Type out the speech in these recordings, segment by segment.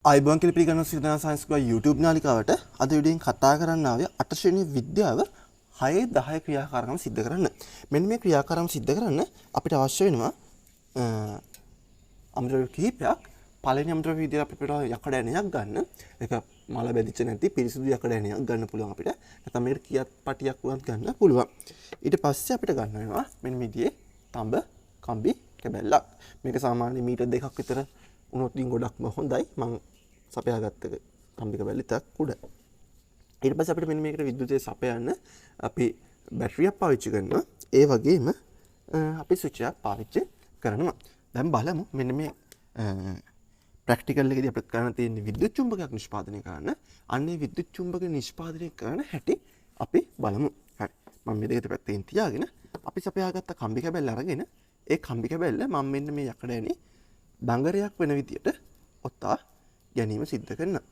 අයිබෝන් කියලා පිළිගන්න සිතන සයන්ස් ගුවා YouTube නාලිකාවට අද වීඩියෝෙන් කතා කරන්න ආවේ 8 ශ්‍රේණි විද්‍යාව 6 10 ක්‍රියාකාරකම් සිද්ධ කරන්න. මෙන්න මේ ක්‍රියාකාරකම් සිද්ධ කරන්න අපිට අවශ්‍ය වෙනවා අමුද්‍රව්‍ය කිහිපයක්. පළවෙනි අමුද්‍රව්‍ය විදියට අපිට යකඩ ඇණයක් ගන්න. ඒක මල බැඳිච්ච නැති පිරිසිදු යකඩ ඇණයක් ගන්න පුළුවන් අපිට. නැත්නම් මේකට කියක් පටියක් වුණත් ගන්න පුළුවන්. ඊට පස්සේ අපිට ගන්න වෙනවා මෙන්න මේ විදිහේ තඹ කම්බි කැබැල්ලක්. මේක සාමාන්‍ය මීටර් 2ක් විතර උනොත් ගොඩක්ම හොඳයි. මම සපයාගත්ත කම්බි කැබැල්ල ටිකක් උඩ. ඊට පස්සේ අපිට මෙන්න මේකට විද්‍යුතය සපයන්න අපි බැටරියක් පාවිච්චි කරනවා. ඒ වගේම අපි ස්විච් එකක් පාවිච්චි කරනවා. දැන් බලමු මෙන්න මේ ප්‍රැක්ටිකල් එකේදී අපිට කරන්න තියෙන විද්‍යුත් චුම්බකයක් නිෂ්පාදනය කරන්න. අන්නේ විද්‍යුත් චුම්බක නිෂ්පාදනය කරන හැටි අපි බලමු. හරි. මම මේ දෙකට පැත්තෙන් තියාගෙන අපි සපයාගත්ත කම්බි කැබැල්ල අරගෙන ඒ කම්බි කැබැල්ල මම මෙන්න මේ යකඩ ඇනේ දඟරයක් වෙන විදියට ඔත්තා ගැනීම සිද්ධ කරනවා.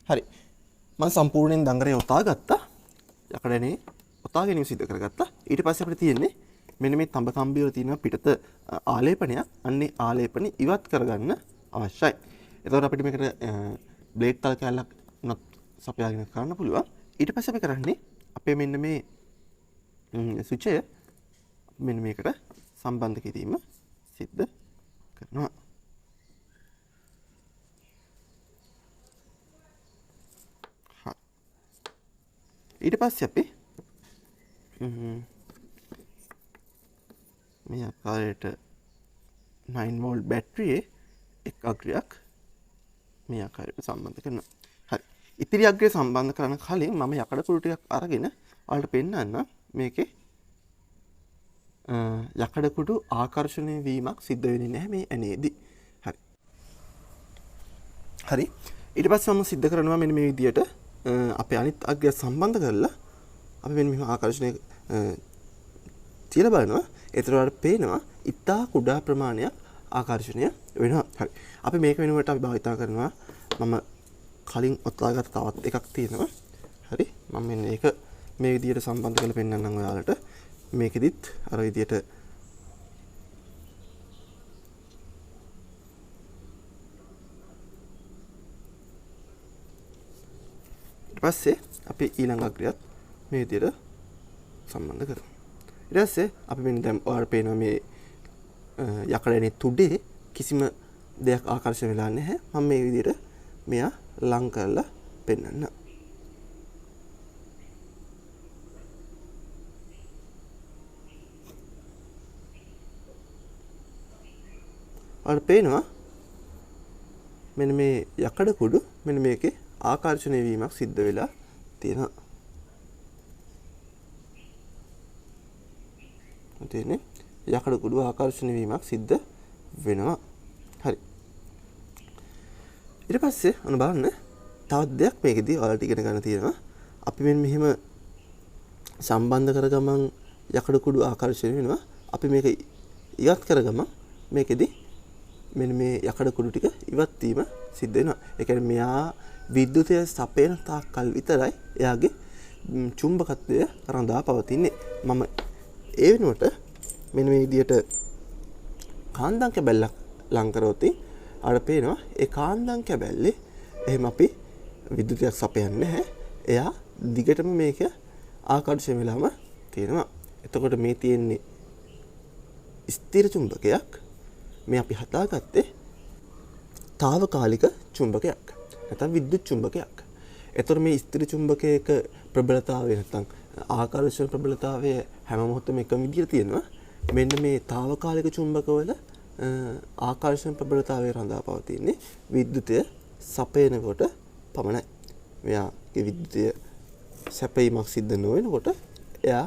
හරි. මම සම්පූර්ණයෙන් දඟරේ ඔතා ගත්තා. යකඩනේ ඔතා ගැනීම සිද්ධ කරගත්තා. ඊට පස්සේ අපිට තියෙන්නේ මෙන්න මේ තඹ කම්බි වල තියෙන පිටත ආලේපනයක්. අන්නේ ආලේපන ඉවත් කරගන්න අවශ්‍යයි. එතකොට අපිට මේකට බ්ලේඩ් තල කැලක් උනත් සපයාගෙන කරන්න පුළුවන්. ඊට පස්සේ අපි කරන්නේ අපේ මෙන්න මේ ස්විචය මෙන්න මේකට සම්බන්ධ කිරීම සිද්ධ කරනවා. ඊට පස්සේ අපි මේ ආකාරයට 9 වෝල්ට් බැටරියේ එක් අග්‍රයක් මේ ආකාරයට සම්බන්ධ කරනවා. හරි. ඉතිරි අග්‍රය සම්බන්ධ කරන කලින් මම යකඩ කුළු ටිකක් අරගෙන ඔයාලට පෙන්නන්න මේකේ යකඩ කුඩු ආකර්ෂණය වීමක් සිද්ධ වෙන්නේ නැහැ මේ ඇනේදී. හරි. හරි. ඊට පස්සේ මම සිද්ධ කරනවා මෙන්න මේ විදියට අපේ අනිත් අග්‍රය සම්බන්ධ කරලා අපි මෙන්න මෙහෙම ආකර්ෂණය තියලා බලනවා. ඒතර වලට පේනවා ඉතා කුඩා ප්‍රමාණයක් ආකර්ෂණය වෙනවා. හරි. අපි මේක වෙනුවට අපි භාවිතා කරනවා මම කලින් ඔතලාගත්ත තවත් එකක් තියෙනවා. හරි. මම මෙන්න ඒක මේ විදියට සම්බන්ධ කරලා පෙන්නන්නම් ඔයාලට. මේකෙදිත් අර විදියට ඊට පස්සේ අපි ඊළඟ අග්‍රයත් මේ විදියට සම්බන්ධ කරමු. ඊට පස්සේ අපි මෙන්න දැන් ඔයාලට පේනවා මේ යකඩනේ තුඩේ කිසිම දෙයක් ආකර්ෂණය වෙලා නැහැ. මම මේ විදිහට මෙයා ලං කරලා පෙන්නන්න. ඔයාලට පේනවා මෙන්න මේ යකඩ කුඩු මෙන්න මේකේ ආකර්ෂණය වීමක් සිද්ධ වෙලා තියෙනවා. තියෙන්නේ යකඩ කුඩු ආකර්ෂණය වීමක් සිද්ධ වෙනවා. හරි. ඊට පස්සේ අන්න බලන්න තවත් දෙයක් මේකෙදී ඔයාලට ඉගෙන ගන්න තියෙනවා. අපි මෙහෙම සම්බන්ධ කරගමන් යකඩ කුඩු ආකර්ෂණය වෙනවා. අපි මේක ඉවත් කරගමන් මේකෙදී මෙන්න මේ යකඩ කුඩු ටික ඉවත් වීම සිද්ධ වෙනවා. ඒ කියන්නේ මෙයා විද්‍යුතය සපයන තාක්කල් විතරයි එයාගේ චුම්බකත්වය රඳා පවතින්නේ. මම ඒ වෙනුවට මෙන්න මේ විදියට කාන්දම් කැබැල්ලක් ලං කරොත් අර පේනවා ඒ කාන්දම් කැබැල්ලේ එහෙම අපි විද්‍යුතයක් සපයන්නේ නැහැ. එයා දිගටම මේක ආකර්ෂණය වෙලාම තියෙනවා. එතකොට මේ තියෙන්නේ ස්ථිර චුම්බකයක්. මේ අපි හදාගත්තේ తాවකාලික චුම්බකයක්. නැත්නම් විද්‍යුත් චුම්බකයක්. එතකොට මේ ස්ථිර චුම්බකයක ප්‍රබලතාවය නැත්නම් ආකර්ෂණ ප්‍රබලතාවය හැම මොහොතෙම එකම විදිහට තියෙනවා. මෙන්න මේ తాවකාලික චුම්බකවල ආකර්ෂණ ප්‍රබලතාවය රඳා පවතින්නේ විද්‍යුතය සපයනකොට පමණයි. මෙයාගේ විද්‍යුතය සැපීමක් සිද්ධ නොවෙනකොට එයා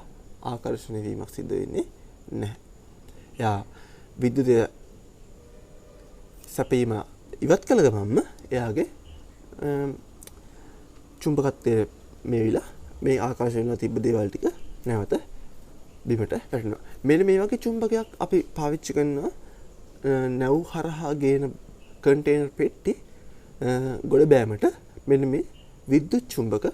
ආකර්ෂණය වීමක් සිද්ධ වෙන්නේ නැහැ. එයා විද්‍යුතය සැපීම ඉවත් කළ ගමන්ම එයාගේ චුම්බකත්වය මේවිලා මේ ආකර්ෂණය වෙලා තිබ්බ දේවල් ටික නැවත බිමට වැටෙනවා. මෙන්න මේ වගේ චුම්බකයක් අපි පාවිච්චි කරනවා නැව් හරහා ගේන කන්ටේනර් පෙට්ටි ගොඩ බෑමට මෙන්න මේ විද්‍යුත් චුම්බක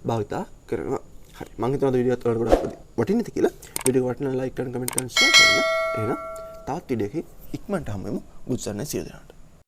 භාවිතා කරනවා. හරි මම හිතනවා වීඩියෝ එක ඔයාලට ගොඩක් වටින්නද කියලා. වීඩියෝ එක වටිනා ලයික් කරන්න කමෙන්ට් කරන්න ෂෙයා කරන්න. එහෙනම් තවත් වීඩියෝ එකකින් ඉක්මනට හමු වෙමු. බුදුසරණයි සියලු දෙනාට.